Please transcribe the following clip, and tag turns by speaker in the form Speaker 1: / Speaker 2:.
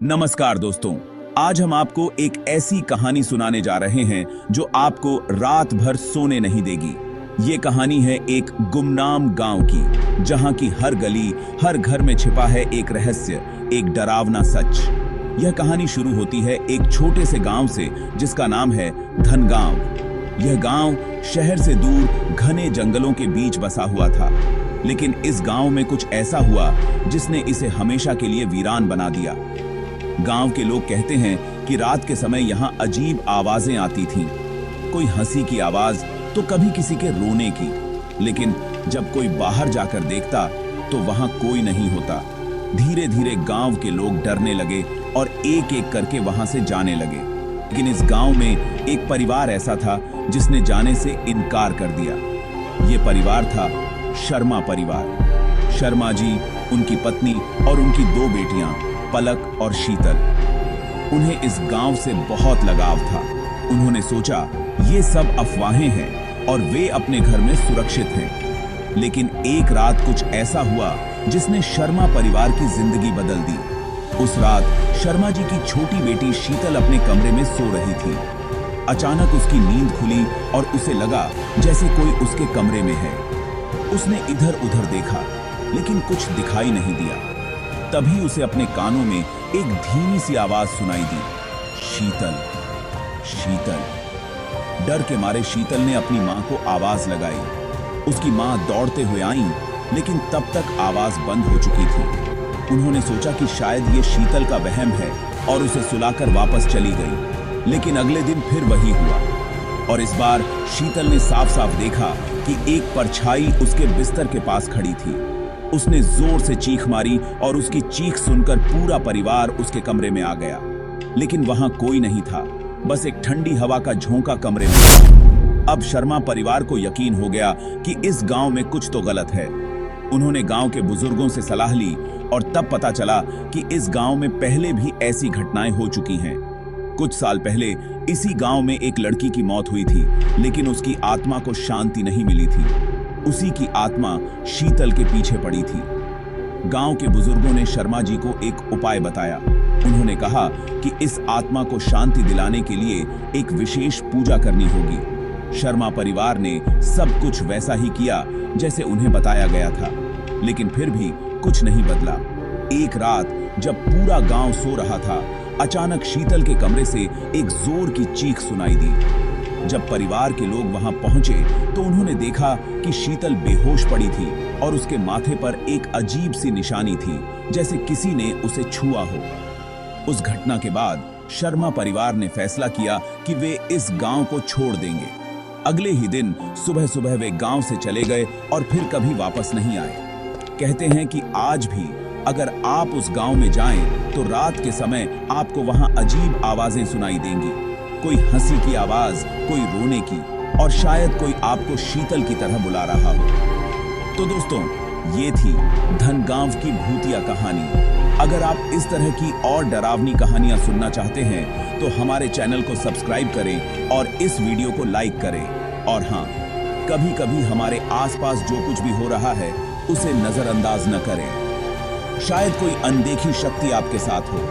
Speaker 1: नमस्कार दोस्तों, आज हम आपको एक ऐसी कहानी सुनाने जा रहे हैं जो आपको रात भर सोने नहीं देगी। ये कहानी है एक गुमनाम गांव की, जहां की हर गली, हर घर में छिपा है एक रहस्य, एक डरावना सच। यह कहानी शुरू होती है एक छोटे से गांव से जिसका नाम है धनगांव। यह गांव शहर से दूर घने जंगलों के बीच बसा हुआ था, लेकिन इस गांव में कुछ ऐसा हुआ जिसने इसे हमेशा के लिए वीरान बना दिया। गांव के लोग कहते हैं कि रात के समय यहाँ अजीब आवाजें आती थीं, कोई हंसी की आवाज तो कभी किसी के रोने की। लेकिन जब कोई बाहर जाकर देखता तो वहां कोई नहीं होता। धीरे धीरे गांव के लोग डरने लगे और एक एक करके वहां से जाने लगे। लेकिन इस गांव में एक परिवार ऐसा था जिसने जाने से इनकार कर दिया। ये परिवार था शर्मा परिवार। शर्मा जी, उनकी पत्नी और उनकी दो बेटियां पलक और शीतल। उन्हें इस गांव से बहुत लगाव था। उन्होंने सोचा ये सब अफवाहें हैं और वे अपने घर में सुरक्षित हैं। लेकिन एक रात कुछ ऐसा हुआ जिसने शर्मा परिवार की जिंदगी बदल दी। उस रात शर्मा जी की छोटी बेटी शीतल अपने कमरे में सो रही थी। अचानक उसकी नींद खुली और उसे लगा जैसे कोई उसके कमरे में है। उसने इधर उधर देखा, लेकिन कुछ दिखाई नहीं दिया। तभी उसे अपने कानों में एक धीमी सी आवाज सुनाई दी, शीतल, शीतल। डर के मारे शीतल ने अपनी मां को आवाज लगाई। उसकी मां दौड़ते हुए आई, लेकिन तब तक आवाज बंद हो चुकी थी। उन्होंने सोचा कि शायद ये शीतल का वहम है और उसे सुलाकर वापस चली गई। लेकिन अगले दिन फिर वही हुआ, और इस बार शीतल ने साफ साफ देखा कि एक परछाई उसके बिस्तर के पास खड़ी थी। उसने जोर से चीख मारी और उसकी चीख सुनकर पूरा परिवार उसके कमरे में आ गया। लेकिन वहां कोई नहीं था, बस एक ठंडी हवा का झोंका कमरे में था। अब शर्मा परिवार को यकीन हो गया कि इस गांव में कुछ तो गलत है। उन्होंने गांव के बुजुर्गों से सलाह ली और तब पता चला कि इस गांव में पहले भी ऐसी घटनाएं हो चुकी हैं। कुछ साल पहले इसी गांव में एक लड़की की मौत हुई थी, लेकिन उसकी आत्मा को शांति नहीं मिली थी। उसी की आत्मा शीतल के पीछे पड़ी थी। गांव के बुजुर्गों ने शर्मा जी को एक उपाय बताया। उन्होंने कहा कि इस आत्मा को शांति दिलाने के लिए एक विशेष पूजा करनी होगी। शर्मा परिवार ने सब कुछ वैसा ही किया जैसे उन्हें बताया गया था, लेकिन फिर भी कुछ नहीं बदला। एक रात जब पूरा गांव सो रहा था, अचानक शीतल के कमरे से एक जोर की चीख सुनाई दी। जब परिवार के लोग वहां पहुंचे तो उन्होंने देखा कि शीतल बेहोश पड़ी थी और उसके माथे पर एक अजीब सी निशानी थी, जैसे किसी ने उसे छुआ हो। उस घटना के बाद शर्मा परिवार ने फैसला किया कि वे इस गांव को छोड़ देंगे। अगले ही दिन सुबह सुबह वे गांव से चले गए और फिर कभी वापस नहीं आए। कहते हैं कि आज भी अगर आप उस गांव में जाएं तो रात के समय आपको वहां अजीब आवाजें सुनाई देंगी। कोई हंसी की आवाज, कोई रोने की, और शायद कोई आपको शीतल की तरह बुला रहा हो। तो दोस्तों, ये थी धनगांव की भूतिया कहानी। अगर आप इस तरह की और डरावनी कहानियां सुनना चाहते हैं तो हमारे चैनल को सब्सक्राइब करें और इस वीडियो को लाइक करें। और हाँ, कभी कभी हमारे आसपास जो कुछ भी हो रहा है उसे नजरअंदाज न करें। शायद कोई अनदेखी शक्ति आपके साथ हो।